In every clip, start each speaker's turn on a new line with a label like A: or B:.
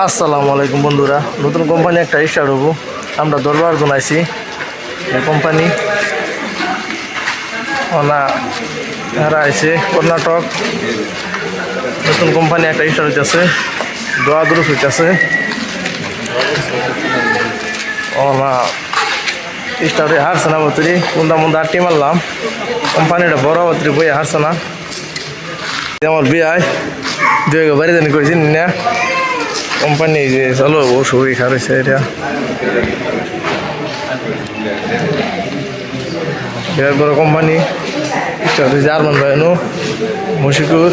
A: আসসালামু আলাইকুম বন্ধুরা, নতুন কোম্পানি একটা স্টার্ট হবো। আমরা দরবার জানাইছি এই কোম্পানি ওনা এরা আইছে কর্ণাটক। নতুন কোম্পানি একটা স্টার্ট হইতেছে, দোয়া দুরুস হইতেছে। ওনা স্টার্টে হারছে না বতরি কুন্দা মুন্দা আটটি মারলাম। কোম্পানিটা বড় বতরি বই হারছে না। আমার বিয়ায় দুই বাড়ি জানি করেছি না কোম্পানি যে চলো ও সবই খারাইছে এটা বিরাট বড় কোম্পানি। জার্মান ভাইনো মশিকুর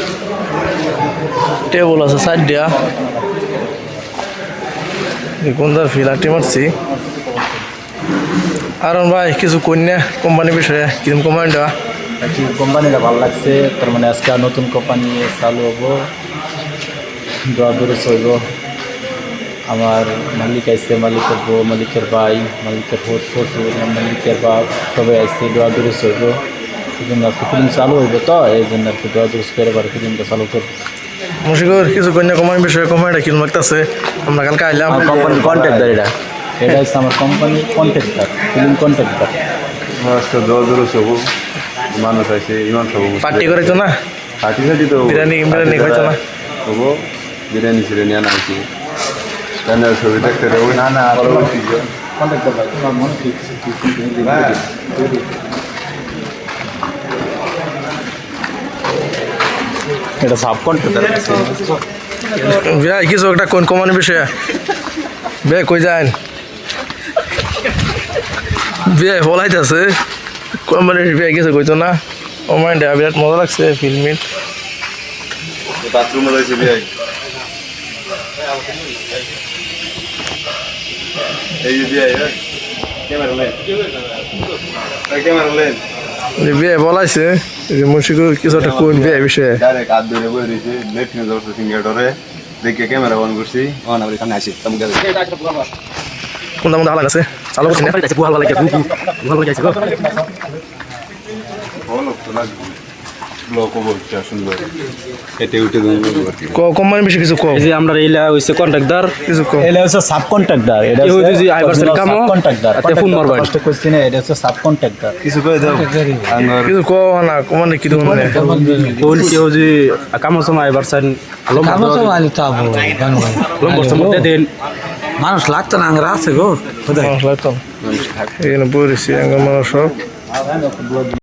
A: টেবল আছে সাইড দিয়া কোনদার ফিলাটি মারছি। আর ভাই কিছু কন্যা কোম্পানির বিষয়ে কিরকম কোম্পানিটা
B: কোম্পানিটা ভালো লাগছে। তার মানে আজকে নতুন কোম্পানি চালু হবো, দোয়া দূরে চলব। আমার মালিক আইসে, মালিকের বউ, মালিকের ভাই, মালিকের শ্বশুর, মালিকের বাপ সবাই আইসে, দোয়া দূরে চলব। এই জন্য আজকে ফিল্ম চালু হইব, তো এই জন্য আর কি দোয়া দূরে করে এবার ফিল্মটা চালু করবো।
A: মশিকুর কিছু কন্যা কোম্পানির বিষয়ে কোম্পানিটা কিরকম লাগতেছে? আমরা কালকে আইলাম।
B: কোম্পানির কন্ট্রাক্টর এটা হচ্ছে আমার কোম্পানির কন্ট্রাক্টর, ফিল্ম কন্ট্রাক্টর।
C: আজকে দোয়া দূরে সব মানুষ আছে, ইমান সব
A: পার্টি করেছো না?
C: পার্টি সাটি তো
A: বিরিয়ানি খাইছো না?
C: হবো বিরিয়ানি সিরিয়ানি আনা হয়েছি রান্নার ছবি দেখতে দেবো
B: না না
C: পরবর্তী
B: কন্ট্রাক্টর ভাই, তোমার মনে ঠিক এটা সাব কন্ট্রাক্টর।
A: ভাই কিছু একটা কোন কোম্পানির বিষয়ে বে কই যান বিয়ে বলাইতেছে কোম্পানির বিয়ে কিছু কইতো না। ও মাইন্ডে বিরাট মজা লাগছে ফিল্মিট।
C: বাথরুমে রয়েছে বিয়ে এই যে বিয়ে ক্যামেরা লেন ক্যামেরা লেন
A: বিয়ে বলাইছে মুশিকুর কিছু একটা কোন বিয়ে বিষয়ে
C: ডাইরেক্ট হাত ধরে বই রয়েছে লেফটিনে ধরছে সিঙ্গাডরে দেখে ক্যামেরা অন করছি অন আবার এখানে আসি তোমাকে
A: কোনটা মধ্যে হালা গেছে চালু করছি না ভালো লাগে ভালো লাগে
C: ভালো তো লাগবে ব্লক বলছে সুন্দর এতে উঠে
A: কোম্পানির বিষয়ে কিছু কম।
B: এই যে আমরা এলা হইছে কন্ট্রাক্টর,
A: কিছু কম।
B: এলা হচ্ছে সাব কন্ট্রাক্টর। এটা হচ্ছে যে আইভারসেল কামো কন্ট্রাক্টর।
A: আতে ফোন মারবা
B: ফার্স্ট কোশ্চেন এটা হচ্ছে সাব কন্ট্রাক্টর।
C: কিছু কই দাও
A: কিছু কম না কোম্পানি কি ধরনের
B: কোন কেউ যে কামো সময় আইভারসেল লম্বা দেন মানুষ লাগতো না আঙ্গরা আছে গো
A: এখানে বলেছি মানুষ সব